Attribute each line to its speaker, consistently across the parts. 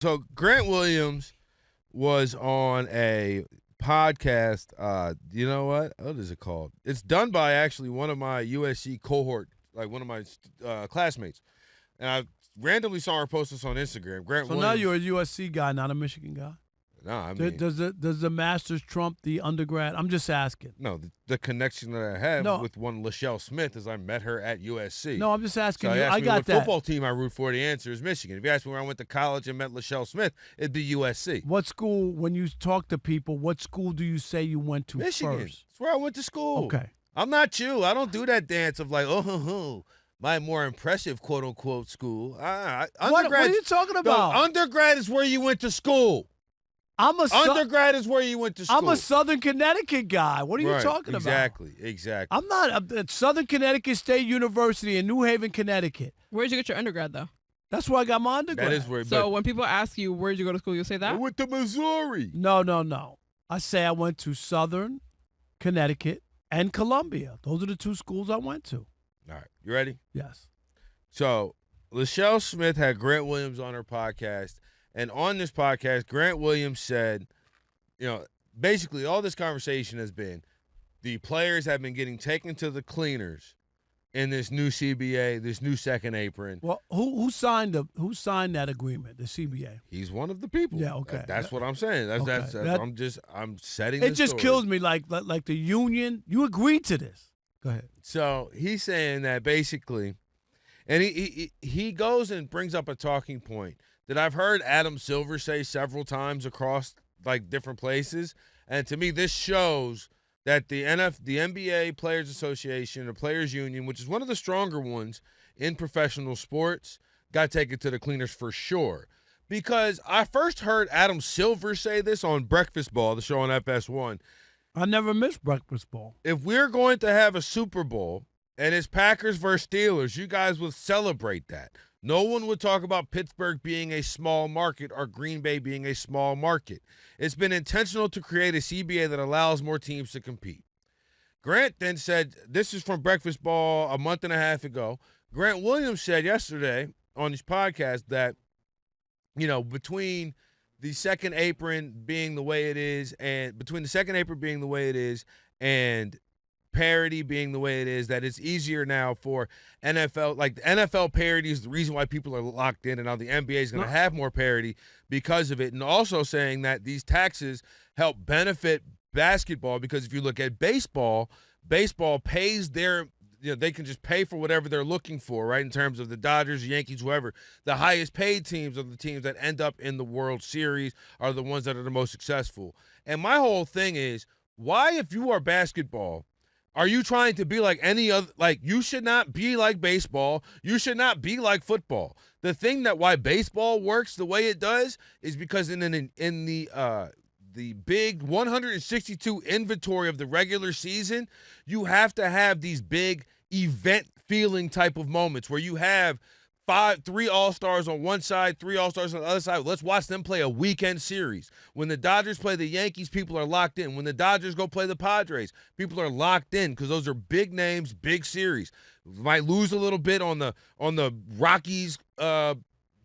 Speaker 1: So Grant Williams was on a podcast. You know what is it called? It's done by actually one of my USC cohort, like one of my classmates. And I randomly saw her post this on Instagram. Grant
Speaker 2: So
Speaker 1: Williams.
Speaker 2: now you're a USC guy, not a Michigan guy.
Speaker 1: No, I mean,
Speaker 2: Does the Masters trump the undergrad? I'm just asking.
Speaker 1: no. The connection that I have
Speaker 2: No.
Speaker 1: with one Lachelle Smith is I met her at USC.
Speaker 2: No, I'm just asking
Speaker 1: So
Speaker 2: you.
Speaker 1: asked
Speaker 2: I
Speaker 1: me
Speaker 2: got
Speaker 1: what
Speaker 2: that.
Speaker 1: football team I root for. The answer is Michigan. If you ask me where I went to college and met Lachelle Smith, it'd be USC.
Speaker 2: What school? When you talk to people, what school do you say you went to
Speaker 1: Michigan.
Speaker 2: first?
Speaker 1: That's where I went to school.
Speaker 2: Okay.
Speaker 1: I'm not you. I don't do that dance of like, my more impressive quote unquote school.
Speaker 2: What are you talking about?
Speaker 1: Undergrad is where you went to school. Undergrad is where you went to school.
Speaker 2: I'm a Southern Connecticut guy. What are you talking about?
Speaker 1: Exactly.
Speaker 2: I'm not at Southern Connecticut State University in New Haven, Connecticut.
Speaker 3: Where'd you get your undergrad, though?
Speaker 2: That's where I got my undergrad.
Speaker 1: That is where.
Speaker 3: So when people ask you, where'd you go to school, you'll say
Speaker 1: I
Speaker 3: that?
Speaker 1: went to Missouri.
Speaker 2: No. I say I went to Southern Connecticut and Columbia. Those are the two schools I went to.
Speaker 1: All right. You ready?
Speaker 2: Yes.
Speaker 1: So Lachelle Smith had Grant Williams on her podcast. And on this podcast, Grant Williams said, basically all this conversation has been the players have been getting taken to the cleaners in this new CBA, this new second apron.
Speaker 2: Well, who signed that agreement? The CBA.
Speaker 1: He's one of the people.
Speaker 2: Yeah, okay.
Speaker 1: That's what I'm saying. That's I'm setting.
Speaker 2: It just
Speaker 1: story.
Speaker 2: kills me, like the union. You agreed to this. Go ahead.
Speaker 1: So he's saying that basically, and he goes and brings up a talking point that I've heard Adam Silver say several times across like different places, and to me this shows that the NBA Players Association or Players Union, which is one of the stronger ones in professional sports, got taken to the cleaners for sure. Because I first heard Adam Silver say this on Breakfast Ball, the show on FS1.
Speaker 2: I never missed Breakfast Ball.
Speaker 1: If we're going to have a Super Bowl and it's Packers versus Steelers, you guys would celebrate that. No one would talk about Pittsburgh being a small market or Green Bay being a small market. It's been intentional to create a CBA that allows more teams to compete. Grant then said, this is from Breakfast Ball a month and a half ago. Grant Williams said yesterday on his podcast that, between the second apron being the way it is and parity being the way it is, that it's easier now for NFL. Like the NFL parity is the reason why people are locked in, and now the NBA is going to have more parity because of it. And also saying that these taxes help benefit basketball because if you look at baseball pays their they can just pay for whatever they're looking for, right? In terms of the Dodgers, Yankees, whoever. The highest paid teams are the teams that end up in the World Series, are the ones that are the most successful. And my whole thing is, why, if you are basketball, are you trying to be like any other? Like, you should not be like baseball. You should not be like football. The thing that why baseball works the way it does is because in the big 162 inventory of the regular season, you have to have these big event feeling type of moments where you have three All-Stars on one side, three All-Stars on the other side. Let's watch them play a weekend series. When the Dodgers play the Yankees, people are locked in. When the Dodgers go play the Padres, people are locked in because those are big names, big series. Might lose a little bit on the Rockies, the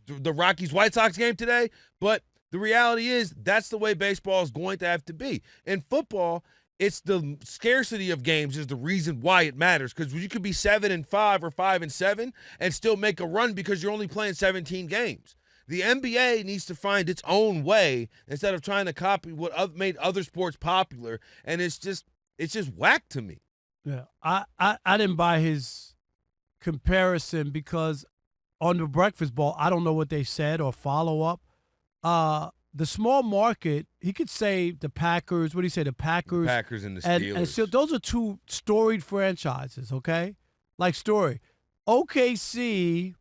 Speaker 1: Rockies White Sox game today, but the reality is that's the way baseball is going to have to be. In football, it's the scarcity of games is the reason why it matters, because you could be 7-5 or 5-7 and still make a run because you're only playing 17 games. The NBA needs to find its own way instead of trying to copy what made other sports popular, and it's just whack to me.
Speaker 2: Yeah, I didn't buy his comparison because on the Breakfast Ball, I don't know what they said or follow up. The small market, he could say the Packers. What do you say? The Packers.
Speaker 1: The Packers and the Steelers.
Speaker 2: And so those are two storied franchises, okay? Like story. OKC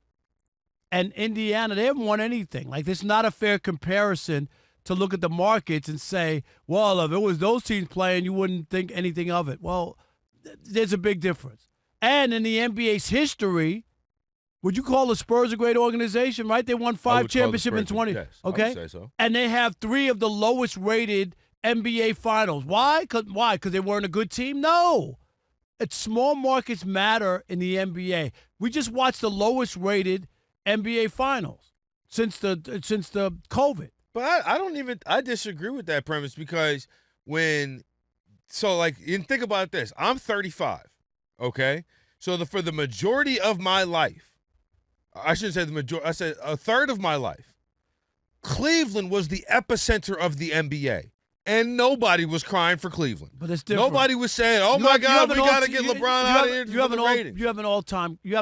Speaker 2: and Indiana, they haven't won anything. Like, it's not a fair comparison to look at the markets and say, well, if it was those teams playing, you wouldn't think anything of it. Well, there's a big difference. And in the NBA's history, would you call the Spurs a great organization, right? They won 5 championships in 20.
Speaker 1: Yes,
Speaker 2: okay.
Speaker 1: I would say so.
Speaker 2: And they have 3 of the lowest rated NBA finals. Why? Why? Because they weren't a good team? No. It's small markets matter in the NBA. We just watched the lowest rated NBA finals. since the COVID.
Speaker 1: But I disagree with that premise because and think about this. I'm 35, okay? So for the majority of my life, I shouldn't say the majority, I said a third of my life, Cleveland was the epicenter of the NBA. And nobody was crying for Cleveland.
Speaker 2: But it's different.
Speaker 1: Nobody was saying, "Oh my God, we got to get LeBron out of here."
Speaker 2: You have an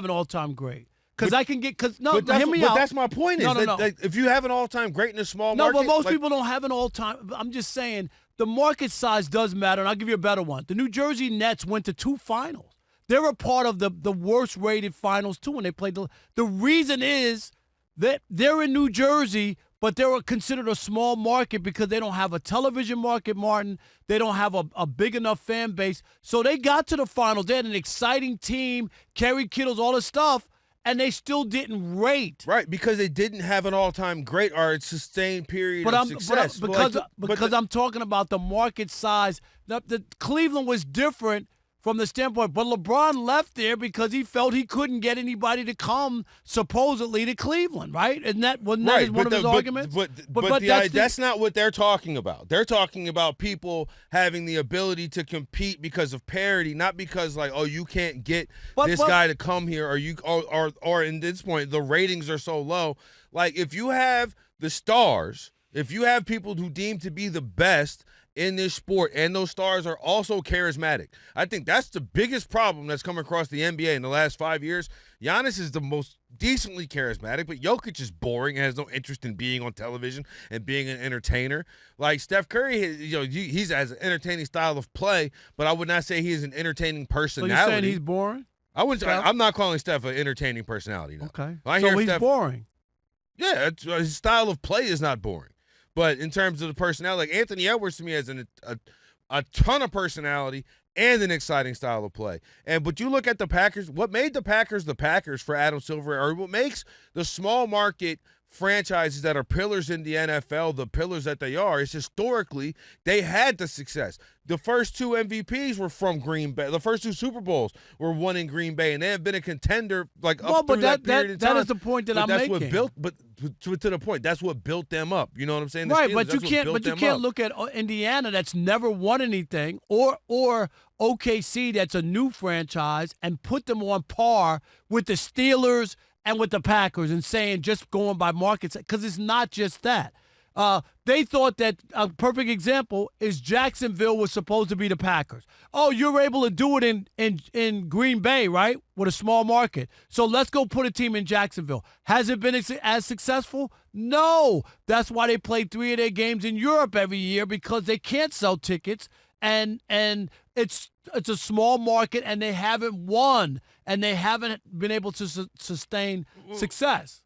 Speaker 2: all-time great. Because I can get hear me out.
Speaker 1: That's my point. That if you have an all-time great in a small market,
Speaker 2: but most people don't have an all-time. I'm just saying the market size does matter, and I'll give you a better one. The New Jersey Nets went to 2 finals. They're a part of the worst-rated finals too when they played. The reason is that they're in New Jersey. But they're considered a small market because they don't have a television market, Martin. They don't have a big enough fan base. So they got to the finals. They had an exciting team, Kerry Kittles, all this stuff, and they still didn't rate.
Speaker 1: Right, because they didn't have an all-time great or a sustained period of success.
Speaker 2: Because I'm talking about the market size. The Cleveland was different from the standpoint. But LeBron left there because he felt he couldn't get anybody to come, supposedly, to Cleveland, right? And wasn't that one of his arguments?
Speaker 1: But that's not what they're talking about. They're talking about people having the ability to compete because of parity, not because, you can't get this guy to come here, or in this point, the ratings are so low. Like, if you have the stars, if you have people who deem to be the best in this sport, and those stars are also charismatic. I think that's the biggest problem that's come across the NBA in the last 5 years. Giannis is the most decently charismatic, but Jokic is boring and has no interest in being on television and being an entertainer. Like Steph Curry, he's has an entertaining style of play, but I would not say he is an entertaining personality.
Speaker 2: So you're saying he's boring?
Speaker 1: I'm not calling Steph an entertaining personality. No.
Speaker 2: Okay. So he's boring.
Speaker 1: Yeah, his style of play is not boring. But in terms of the personality, like Anthony Edwards to me has a ton of personality and an exciting style of play. But you look at the Packers, what made the Packers for Adam Silver, or what makes the small market franchises that are pillars in the NFL the pillars that they are, is historically they had the success. The first 2 MVPs were from Green Bay. The first 2 Super Bowls were won in Green Bay, and they have been a contender up through that period of time.
Speaker 2: That is the point that I'm making.
Speaker 1: To the point, that's what built them up. You know what I'm saying?
Speaker 2: Right, but you can't look at Indiana that's never won anything, or OKC that's a new franchise, and put them on par with the Steelers and with the Packers and saying just going by markets, because it's not just that. They thought that a perfect example is Jacksonville was supposed to be the Packers. Oh, you're able to do it in Green Bay, right, with a small market. So let's go put a team in Jacksonville. Has it been as successful? No. That's why they play 3 of their games in Europe every year, because they can't sell tickets, and it's a small market, and they haven't won, and they haven't been able to sustain success.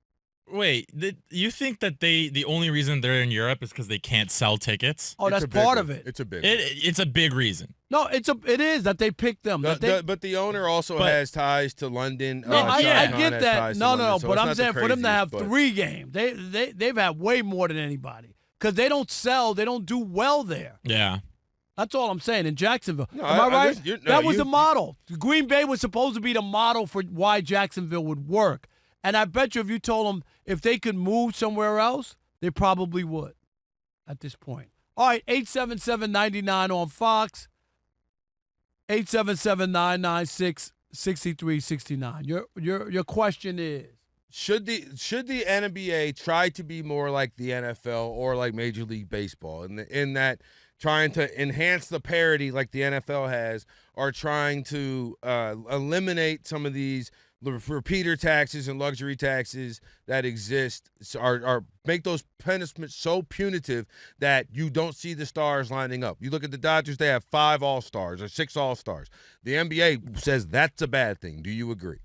Speaker 4: Wait, you think that the only reason they're in Europe is because they can't sell tickets?
Speaker 2: Oh, that's part of it.
Speaker 1: It's a big.
Speaker 4: It's a big reason.
Speaker 2: No, it is that they picked them.
Speaker 1: But the owner also has ties to London.
Speaker 2: No, I get that. No, but I'm saying for them to have 3 games, they've had way more than anybody, because they don't sell, they don't do well there.
Speaker 4: Yeah.
Speaker 2: That's all I'm saying. In Jacksonville, am I right? That was the model. Green Bay was supposed to be the model for why Jacksonville would work. And I bet you if you told them if they could move somewhere else, they probably would at this point. All right, 877-99 on Fox, 877-996-6369. Your question is,
Speaker 1: should the NBA try to be more like the NFL or like Major League Baseball in that trying to enhance the parity like the NFL has, or trying to eliminate some of these repeater taxes and luxury taxes that exist, are make those punishments so punitive that you don't see the stars lining up. You look at the Dodgers, they have 5 All-Stars or 6 All-Stars. The NBA says that's a bad thing. Do you agree?